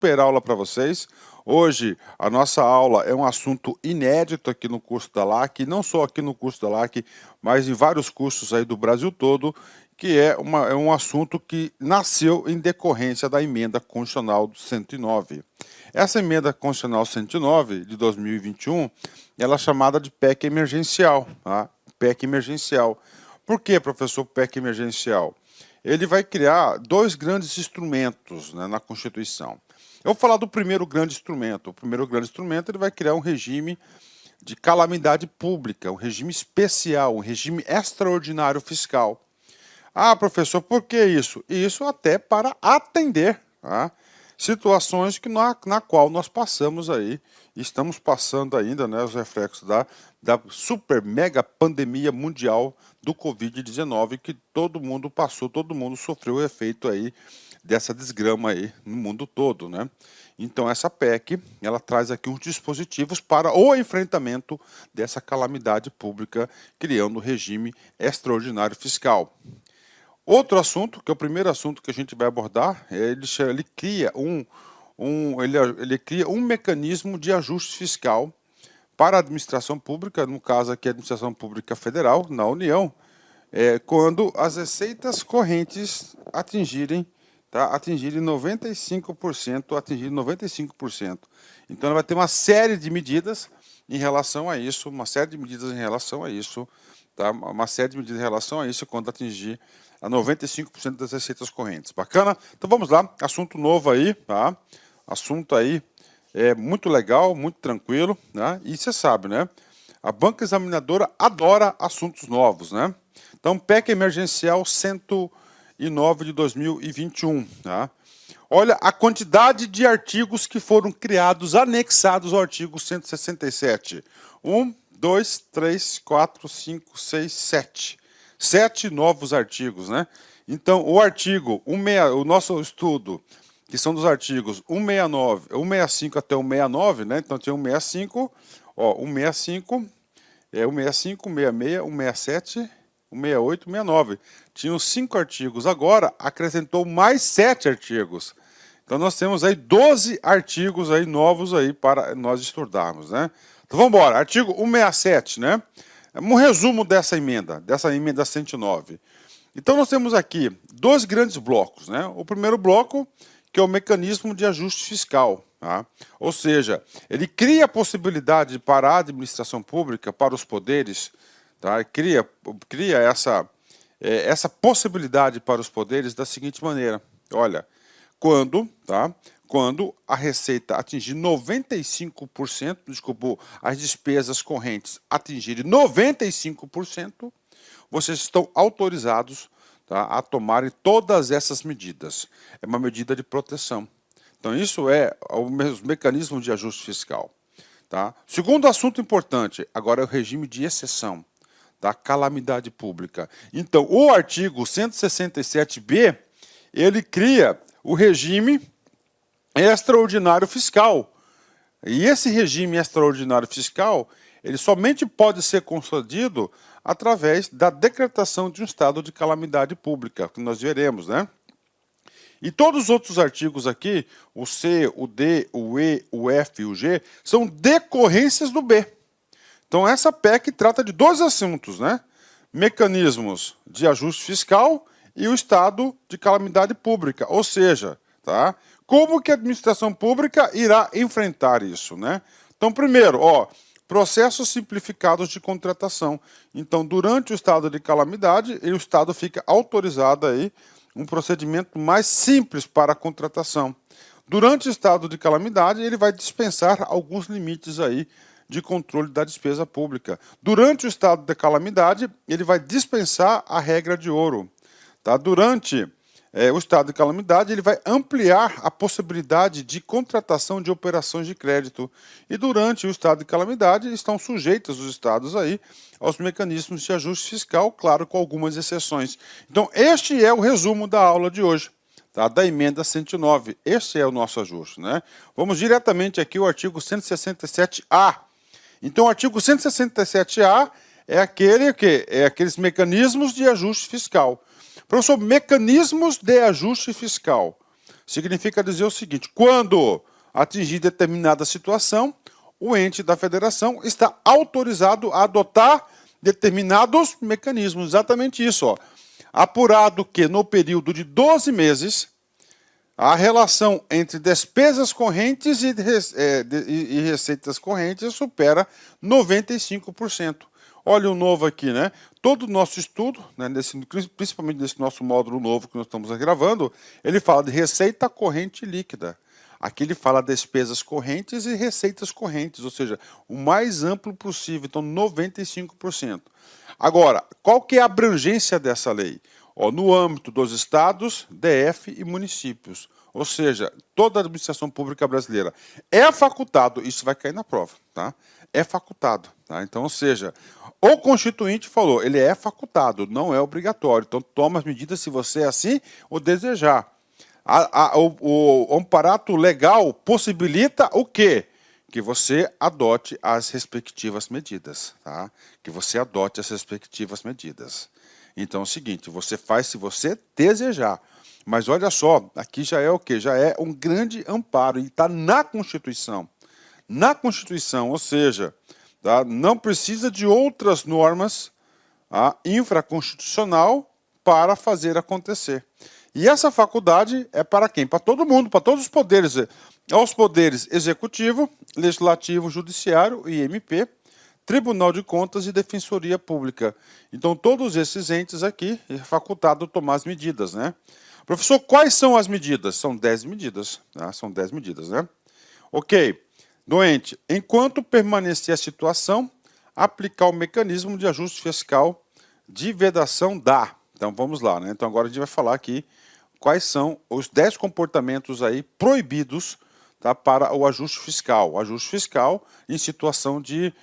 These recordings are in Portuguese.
super aula para vocês. Hoje a nossa aula é um assunto inédito aqui no curso da LAC, não só aqui no curso da LAC, mas em vários cursos aí do Brasil todo, que é um assunto que nasceu em decorrência da emenda constitucional do 109. Essa emenda constitucional 109 de 2021, ela é chamada de PEC emergencial, tá? PEC emergencial. Por que, professor, PEC emergencial? Ele vai criar dois grandes instrumentos, né, na Constituição. Eu vou falar do primeiro grande instrumento. O primeiro grande instrumento, ele vai criar um regime de calamidade pública, um regime especial, um regime extraordinário fiscal. Ah, professor, por que isso? Isso até para atender, tá, situações na qual nós passamos aí, estamos passando ainda, né, os reflexos da super mega pandemia mundial do Covid-19, que todo mundo passou, todo mundo sofreu o efeito aí dessa desgrama aí no mundo todo, né? Então essa PEC, ela traz aqui uns dispositivos para o enfrentamento dessa calamidade pública, criando um regime extraordinário fiscal. Outro assunto, que é o primeiro assunto que a gente vai abordar, ele cria ele cria um mecanismo de ajuste fiscal para a administração pública, no caso aqui a administração pública federal, na União, quando as receitas correntes atingirem 95%, Então ela vai ter uma série de medidas em relação a isso, tá? Uma série de medidas em relação a isso quando atingir a 95% das receitas correntes. Bacana? Então vamos lá, assunto novo aí, tá? Assunto aí muito legal, muito tranquilo, né? E você sabe, né? A banca examinadora adora assuntos novos, né? Então, PEC emergencial 109 de 2021, tá? Olha a quantidade de artigos que foram criados, anexados ao artigo 167. 1, 2, 3, 4, 5, 6, 7. 7 novos artigos, né? Então, o artigo 16, o nosso estudo, que são dos artigos 169, 165 até 169, né? Então tinha 165, ó, 165, 165, 166, 167, 168, 169. Tinham 5 artigos. Agora acrescentou mais 7 artigos. Então nós temos aí 12 artigos aí novos aí para nós estudarmos, né? Então vamos embora. Artigo 167, né? Um resumo dessa emenda 109. Então nós temos aqui dois grandes blocos, né? O primeiro bloco, que é o mecanismo de ajuste fiscal, tá? Ou seja, ele cria a possibilidade para a administração pública, para os poderes, tá? Cria essa possibilidade para os poderes da seguinte maneira: olha, quando a receita atingir 95%, as despesas correntes atingirem 95%, vocês estão autorizados, tá, a tomarem todas essas medidas. É uma medida de proteção. Então, isso é o mecanismo de ajuste fiscal. Tá? Segundo assunto importante, agora é o regime de exceção da calamidade pública. Então, o artigo 167b, ele cria o regime extraordinário fiscal. E esse regime extraordinário fiscal, ele somente pode ser concedido através da decretação de um estado de calamidade pública, que nós veremos, né? E todos os outros artigos aqui, o C, o D, o E, o F e o G, são decorrências do B. Então essa PEC trata de dois assuntos, né? Mecanismos de ajuste fiscal e o estado de calamidade pública, ou seja, tá? Como que a administração pública irá enfrentar isso, né? Então, primeiro, ó, processos simplificados de contratação. Então, durante o estado de calamidade, o Estado fica autorizado aí um procedimento mais simples para a contratação. Durante o estado de calamidade, ele vai dispensar alguns limites aí de controle da despesa pública. Durante o estado de calamidade, ele vai dispensar a regra de ouro. Tá? Durante o estado de calamidade, ele vai ampliar a possibilidade de contratação de operações de crédito. E durante o estado de calamidade, estão sujeitos os estados aí aos mecanismos de ajuste fiscal, claro, com algumas exceções. Então, este é o resumo da aula de hoje, tá? Da emenda 109. Este é o nosso ajuste, né? Vamos diretamente aqui ao artigo 167A. Então, o artigo 167A é aqueles mecanismos de ajuste fiscal. Professor, mecanismos de ajuste fiscal. Significa dizer o seguinte: quando atingir determinada situação, o ente da federação está autorizado a adotar determinados mecanismos. Exatamente isso, ó. Apurado que no período de 12 meses, a relação entre despesas correntes e receitas correntes supera 95%. Olha o novo aqui, né? Todo o nosso estudo, né, principalmente nesse nosso módulo novo que nós estamos gravando, ele fala de receita corrente líquida. Aqui ele fala despesas correntes e receitas correntes, ou seja, o mais amplo possível, então 95%. Agora, qual que é a abrangência dessa lei? Ó, no âmbito dos estados, DF e municípios, ou seja, toda a administração pública brasileira é facultado, isso vai cair na prova, tá? É facultado, tá? Então, ou seja, o Constituinte falou, ele é facultado, não é obrigatório, então toma as medidas se você assim o desejar. O amparato legal possibilita o quê? Que você adote as respectivas medidas, tá? Que você adote as respectivas medidas. Então é o seguinte, você faz se você desejar. Mas olha só, aqui já é o quê? Já é um grande amparo e está na Constituição. Na Constituição, ou seja, tá? Não precisa de outras normas infraconstitucional para fazer acontecer. E essa faculdade é para quem? Para todo mundo, para todos os poderes. Aos poderes executivo, legislativo, judiciário e MP, Tribunal de Contas e Defensoria Pública. Então, todos esses entes aqui é facultado tomar as medidas, né? Professor, quais são as medidas? São 10 medidas, tá? São 10 medidas, né? Ok. Doente, enquanto permanecer a situação, aplicar o mecanismo de ajuste fiscal de vedação da. Então, vamos lá, né? Então, agora a gente vai falar aqui quais são os 10 comportamentos aí proibidos, tá, para o ajuste fiscal. O ajuste fiscal em situação de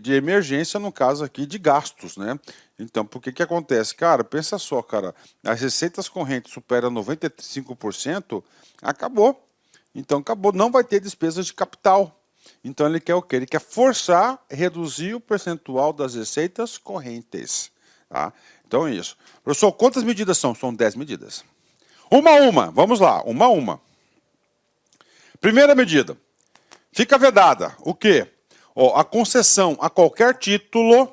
emergência, no caso aqui de gastos, né? Então, por que acontece? Cara, pensa só, cara, as receitas correntes superam 95%, acabou. Então, acabou, não vai ter despesas de capital. Então, ele quer o quê? Ele quer forçar, reduzir o percentual das receitas correntes, tá? Então, é isso. Professor, quantas medidas são? São 10 medidas. Uma a uma, vamos lá, uma a uma. Primeira medida, fica vedada o quê? Ó, a concessão a qualquer título,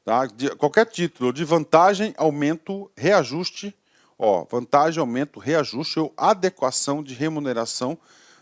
tá? Qualquer título de vantagem, aumento, reajuste, ó, vantagem, aumento, reajuste ou adequação de remuneração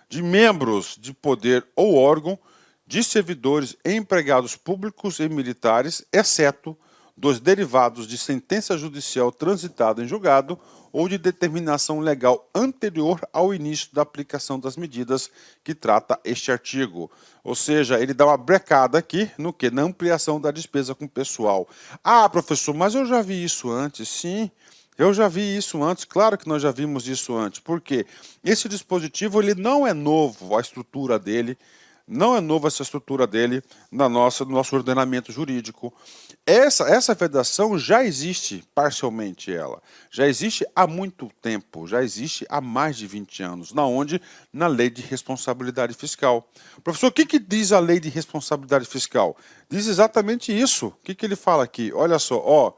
de membros de poder ou órgão, de servidores e empregados públicos e militares, exceto dos derivados de sentença judicial transitada em julgado ou de determinação legal anterior ao início da aplicação das medidas que trata este artigo. Ou seja, ele dá uma brecada aqui no quê? Na ampliação da despesa com pessoal. Ah, professor, mas eu já vi isso antes. Sim, eu já vi isso antes. Claro que nós já vimos isso antes. Por quê? Esse dispositivo ele não é novo, a estrutura dele. Não é nova essa estrutura dele no nosso ordenamento jurídico. Essa vedação já existe parcialmente ela. Já existe há muito tempo, já existe há mais de 20 anos, na lei de responsabilidade fiscal. Professor, o que diz a lei de responsabilidade fiscal? Diz exatamente isso. O que ele fala aqui? Olha só,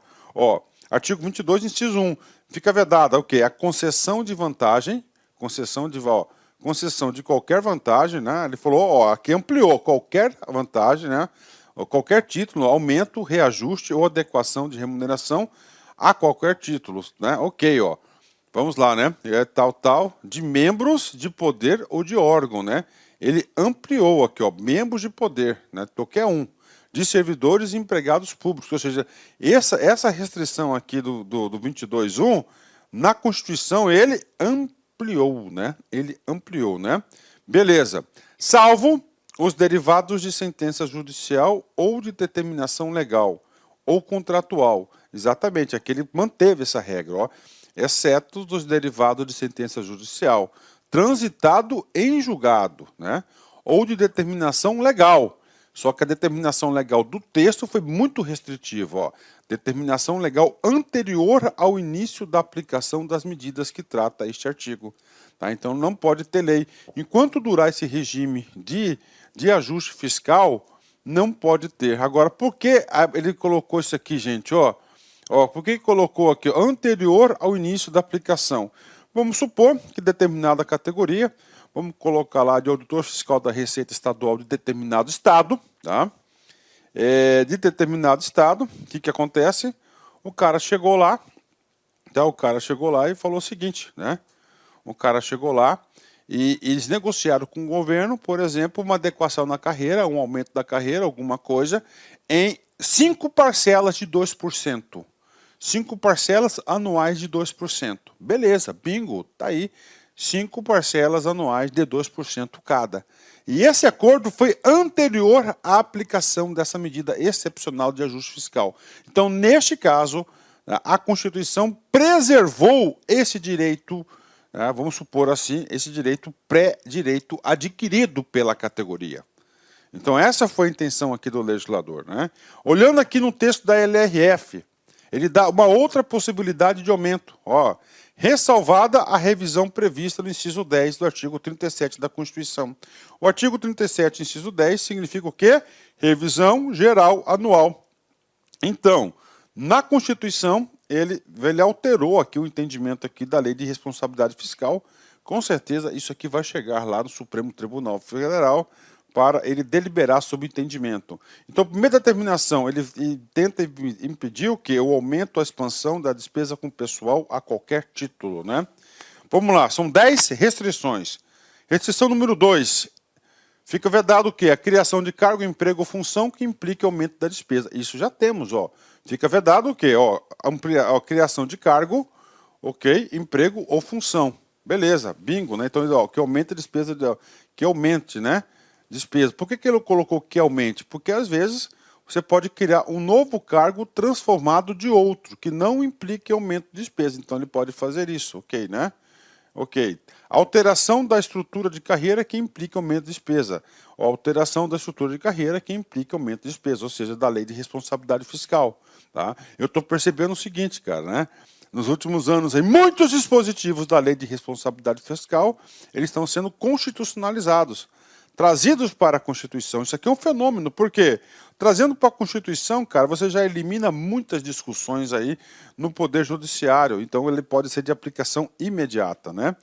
artigo 22, inciso 1. Fica vedada o quê? A concessão de vantagem, concessão de qualquer vantagem, né? Ele falou, ó, aqui ampliou qualquer vantagem, né? Qualquer título, aumento, reajuste ou adequação de remuneração a qualquer título, né? Ok, ó. Vamos lá, né? É tal, de membros de poder ou de órgão, né? Ele ampliou aqui, ó, membros de poder, né? Qualquer um. De servidores e empregados públicos, ou seja, essa restrição aqui do 22.1, na Constituição, ele ampliou, né? Ele ampliou, né? Beleza. Salvo os derivados de sentença judicial ou de determinação legal ou contratual. Exatamente, aqui ele manteve essa regra, ó. Exceto dos derivados de sentença judicial, transitado em julgado, né? Ou de determinação legal. Só que a determinação legal do texto foi muito restritiva, ó. Determinação legal anterior ao início da aplicação das medidas que trata este artigo. Tá? Então não pode ter lei. Enquanto durar esse regime de ajuste fiscal, não pode ter. Agora, por que ele colocou isso aqui, gente? Por que colocou aqui? Anterior ao início da aplicação. Vamos supor que determinada categoria, vamos colocar lá de auditor fiscal da Receita Estadual de determinado estado, tá? De determinado estado, o que acontece? O cara chegou lá, tá? O cara chegou lá e falou o seguinte, né? O cara chegou lá e eles negociaram com o governo, por exemplo, uma adequação na carreira, um aumento da carreira, alguma coisa, em 5 parcelas de 2%. 5 parcelas anuais de 2%. Beleza, bingo, tá aí. 5 parcelas anuais de 2% cada. E esse acordo foi anterior à aplicação dessa medida excepcional de ajuste fiscal. Então, neste caso, a Constituição preservou esse direito, vamos supor assim, esse direito pré-direito adquirido pela categoria. Então, essa foi a intenção aqui do legislador, né? Olhando aqui no texto da LRF, ele dá uma outra possibilidade de aumento. Ó, ressalvada a revisão prevista no inciso 10 do artigo 37 da Constituição. O artigo 37, inciso 10, significa o quê? Revisão geral anual. Então, na Constituição, ele alterou aqui o entendimento aqui da Lei de Responsabilidade Fiscal. Com certeza, isso aqui vai chegar lá no Supremo Tribunal Federal para ele deliberar sobre o entendimento. Então, a primeira determinação, ele tenta impedir o quê? O aumento, a expansão da despesa com pessoal a qualquer título, né? Vamos lá, são 10 restrições. Restrição número 2, fica vedado o quê? A criação de cargo, emprego ou função que implique aumento da despesa. Isso já temos, ó. Fica vedado o quê? Ó, a criação de cargo, ok? Emprego ou função. Beleza, bingo, né? Então, ó, que aumente a despesa, que aumente, né? Despesa. Por que ele colocou que aumente? Porque às vezes você pode criar um novo cargo transformado de outro, que não implique aumento de despesa. Então ele pode fazer isso, ok, né? Ok. Alteração da estrutura de carreira que implica aumento de despesa. Ou alteração da estrutura de carreira que implica aumento de despesa, ou seja, da lei de responsabilidade fiscal. Tá? Eu estou percebendo o seguinte, cara, né? Nos últimos anos, muitos dispositivos da lei de responsabilidade fiscal, eles estão sendo constitucionalizados, trazidos para a Constituição. Isso aqui é um fenômeno, por quê? Trazendo para a Constituição, cara, você já elimina muitas discussões aí no Poder Judiciário, então ele pode ser de aplicação imediata, né?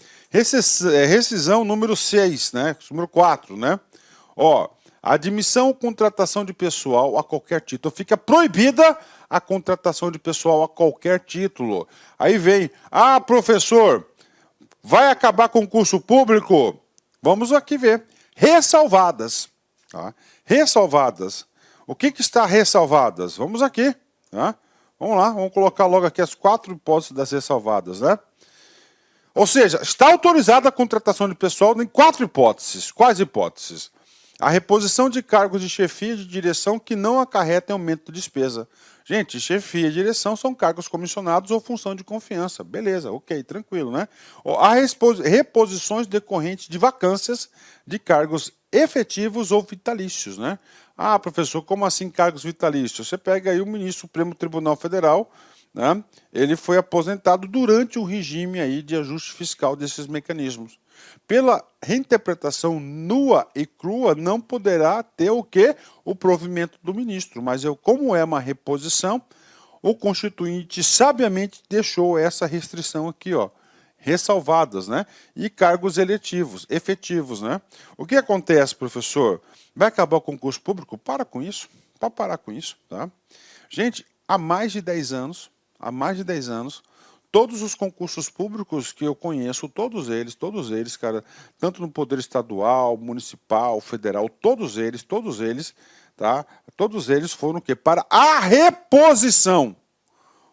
Rescisão número 6, né? Número 4, né? Ó, admissão ou contratação de pessoal a qualquer título. Fica proibida a contratação de pessoal a qualquer título. Aí vem, professor, vai acabar concurso público? Vamos aqui ver. Ressalvadas. Tá? Ressalvadas. O que está ressalvadas? Vamos aqui. Tá? Vamos lá, vamos colocar logo aqui as 4 hipóteses das ressalvadas, né? Ou seja, está autorizada a contratação de pessoal em 4 hipóteses. Quais hipóteses? A reposição de cargos de chefia e de direção que não acarretem aumento de despesa. Gente, chefia e direção são cargos comissionados ou função de confiança. Beleza, ok, tranquilo, né? Há reposições decorrentes de vacâncias de cargos efetivos ou vitalícios, né? Professor, como assim cargos vitalícios? Você pega aí o ministro do Supremo Tribunal Federal, né? Ele foi aposentado durante o regime aí de ajuste fiscal desses mecanismos. Pela reinterpretação nua e crua, não poderá ter o quê? O provimento do ministro. Mas como é uma reposição, o Constituinte sabiamente deixou essa restrição aqui, ó, ressalvadas, né? E cargos eletivos, efetivos, né? O que acontece, professor? Vai acabar o concurso público? Para com isso. Pode parar com isso, tá? Gente, há mais de 10 anos, todos os concursos públicos que eu conheço, todos eles, cara, tanto no Poder Estadual, Municipal, Federal, todos eles, tá? Todos eles foram o quê? Para a reposição.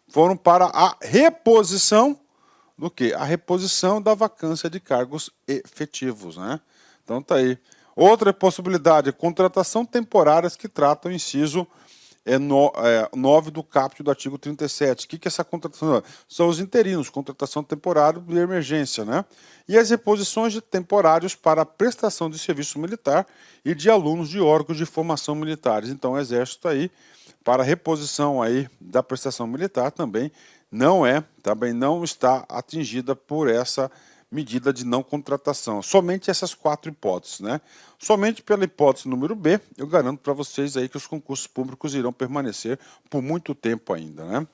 Foram para a reposição do quê? A reposição da vacância de cargos efetivos, né? Então tá aí. Outra possibilidade, contratação temporárias que tratam o inciso 9 do caput do artigo 37. O que é essa contratação? São os interinos, contratação temporária de emergência, né? E as reposições de temporários para a prestação de serviço militar e de alunos de órgãos de formação militares. Então, o Exército aí, para reposição aí da prestação militar, também não está atingida por essa medida de não contratação. Somente essas 4 hipóteses, né? Somente pela hipótese número B, eu garanto para vocês aí que os concursos públicos irão permanecer por muito tempo ainda, né?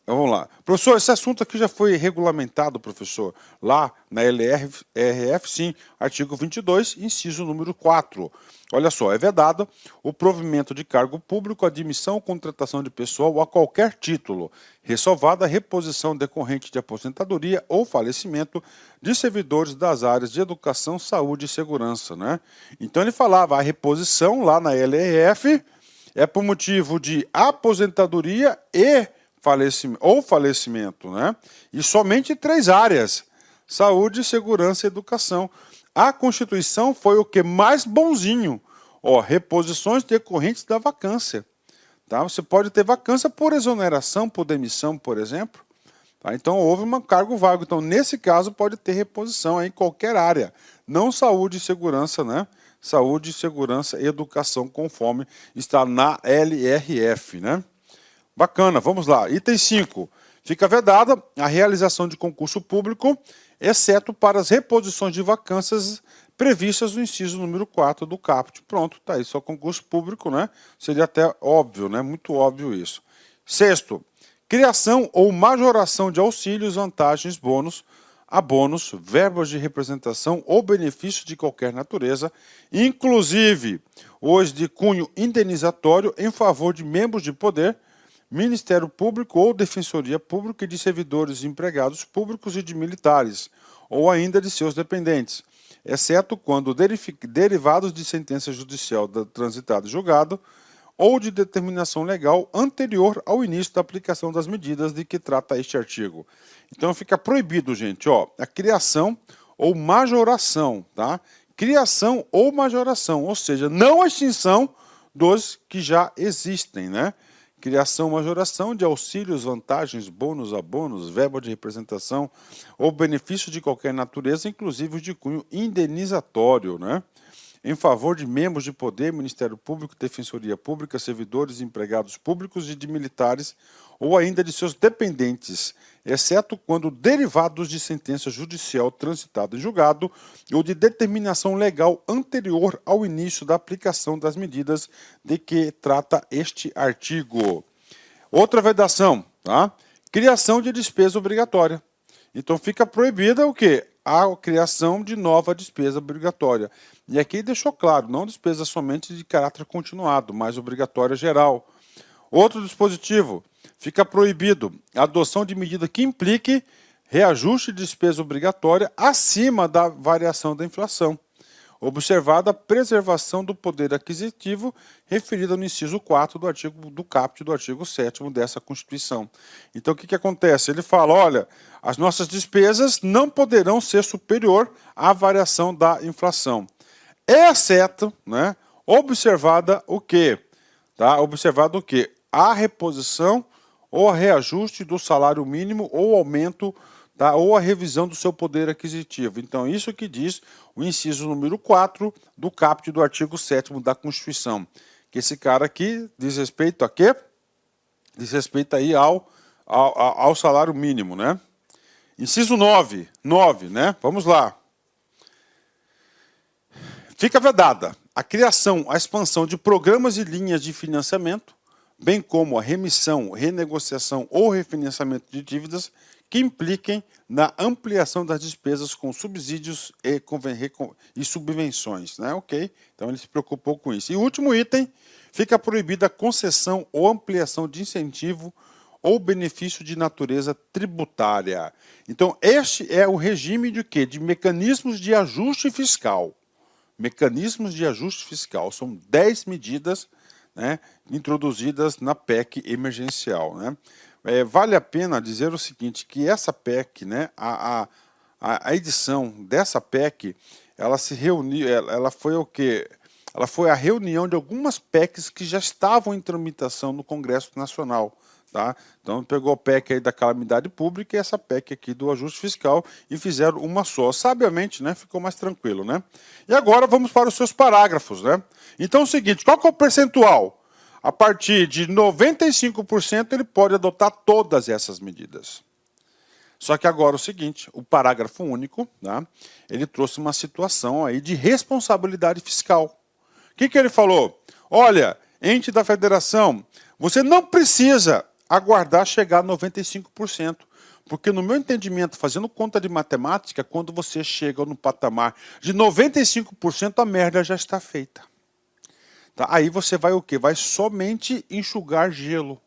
Vamos lá. Professor, esse assunto aqui já foi regulamentado, professor, lá na LRF, sim, artigo 22, inciso número 4. Olha só, é vedado o provimento de cargo público, admissão ou contratação de pessoal a qualquer título, ressalvada a reposição decorrente de aposentadoria ou falecimento de servidores das áreas de educação, saúde e segurança, né? Então ele falava a reposição lá na LRF é por motivo de aposentadoria e falecimento, né? E somente 3 áreas: saúde, segurança e educação. A Constituição foi o que mais bonzinho, ó, reposições decorrentes da vacância, tá? Você pode ter vacância por exoneração, por demissão, por exemplo, tá? Então houve um cargo vago. Então nesse caso pode ter reposição em qualquer área, não saúde e segurança, né? Saúde, segurança e educação, conforme está na LRF, né? Bacana, vamos lá. Item 5. Fica vedada a realização de concurso público, exceto para as reposições de vacâncias previstas no inciso número 4 do caput. Pronto, tá aí, só concurso público, né? Seria até óbvio, né? Muito óbvio isso. 6º, criação ou majoração de auxílios, vantagens, bônus, abonos, verbas de representação ou benefícios de qualquer natureza, inclusive os de cunho indenizatório em favor de membros de poder, Ministério Público ou Defensoria Pública e de servidores e empregados públicos e de militares, ou ainda de seus dependentes, exceto quando derivados de sentença judicial transitada e julgado, ou de determinação legal anterior ao início da aplicação das medidas de que trata este artigo. Então fica proibido, gente, ó, a criação ou majoração, tá? Criação ou majoração, ou seja, não a extinção dos que já existem, né? Criação, majoração de auxílios, vantagens, bônus, abonos, verba de representação ou benefício de qualquer natureza, inclusive os de cunho indenizatório, né? Em favor de membros de poder, Ministério Público, Defensoria Pública, servidores e empregados públicos e de militares ou ainda de seus dependentes, exceto quando derivados de sentença judicial transitada em julgado ou de determinação legal anterior ao início da aplicação das medidas de que trata este artigo. Outra vedação, tá? Criação de despesa obrigatória. Então fica proibida o quê? A criação de nova despesa obrigatória. E aqui deixou claro, não despesa somente de caráter continuado, mas obrigatória geral. Outro dispositivo, fica proibido a adoção de medida que implique reajuste de despesa obrigatória acima da variação da inflação, observada a preservação do poder aquisitivo referida no inciso 4 do caput do artigo 7º dessa Constituição. Então o que acontece? Ele fala, olha, as nossas despesas não poderão ser superior à variação da inflação, exceto, né, observada o quê? Tá? Observado o quê? A reposição ou a reajuste do salário mínimo ou aumento, tá? Ou a revisão do seu poder aquisitivo. Então, isso que diz o inciso número 4 do caput do artigo 7º da Constituição. Que esse cara aqui diz respeito a quê? Diz respeito aí ao salário mínimo, né? Inciso 9, né? Vamos lá. Fica vedada a criação, a expansão de programas e linhas de financiamento, bem como a remissão, renegociação ou refinanciamento de dívidas que impliquem na ampliação das despesas com subsídios e subvenções, né? Ok, então ele se preocupou com isso. E o último item, fica proibida a concessão ou ampliação de incentivo ou benefício de natureza tributária. Então este é o regime de quê? De mecanismos de ajuste fiscal. Mecanismos de ajuste fiscal, são 10 medidas, né, introduzidas na PEC emergencial, né? Vale a pena dizer o seguinte, que essa PEC, né, a edição dessa PEC, ela se reuniu, ela foi o quê? Ela foi a reunião de algumas PECs que já estavam em tramitação no Congresso Nacional. Tá? Então pegou a PEC aí da calamidade pública e essa PEC aqui do ajuste fiscal e fizeram uma só. Sabiamente, né, ficou mais tranquilo, né? E agora vamos para os seus parágrafos, né? Então é o seguinte, qual que é o percentual? A partir de 95% ele pode adotar todas essas medidas. Só que agora é o seguinte, o parágrafo único, tá? Ele trouxe uma situação aí de responsabilidade fiscal. O que ele falou? Olha, ente da federação, você não precisa aguardar chegar a 95%. Porque no meu entendimento, fazendo conta de matemática, quando você chega no patamar de 95%, a merda já está feita. Tá? Aí você vai o quê? Vai somente enxugar gelo.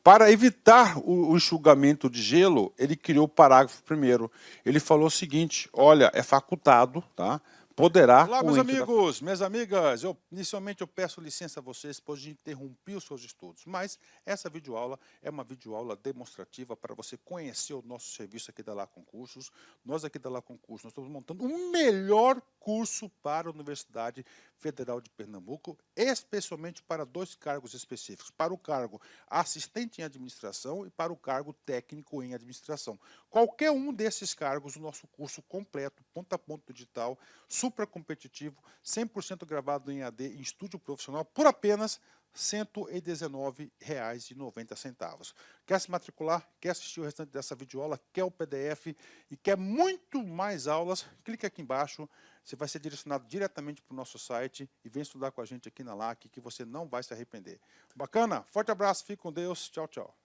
Para evitar o enxugamento de gelo, ele criou o parágrafo primeiro. Ele falou o seguinte, olha, é facultado, tá? Poderá... Olá, meus amigos, minhas amigas. Inicialmente eu peço licença a vocês, pois de interromper os seus estudos. Mas essa videoaula é uma videoaula demonstrativa para você conhecer o nosso serviço aqui da Lá Concursos. Nós aqui da Lá Concursos, nós estamos montando o melhor curso para a Universidade Federal de Pernambuco, especialmente para 2 cargos específicos. Para o cargo assistente em administração e para o cargo técnico em administração. Qualquer um desses cargos, o nosso curso completo, ponta a ponta digital, super competitivo, 100% gravado em AD, em estúdio profissional, por apenas R$ 119,90. Quer se matricular? Quer assistir o restante dessa videoaula? Quer o PDF e quer muito mais aulas? Clique aqui embaixo, você vai ser direcionado diretamente para o nosso site e vem estudar com a gente aqui na LAC, que você não vai se arrepender. Bacana? Forte abraço, fique com Deus, tchau, tchau.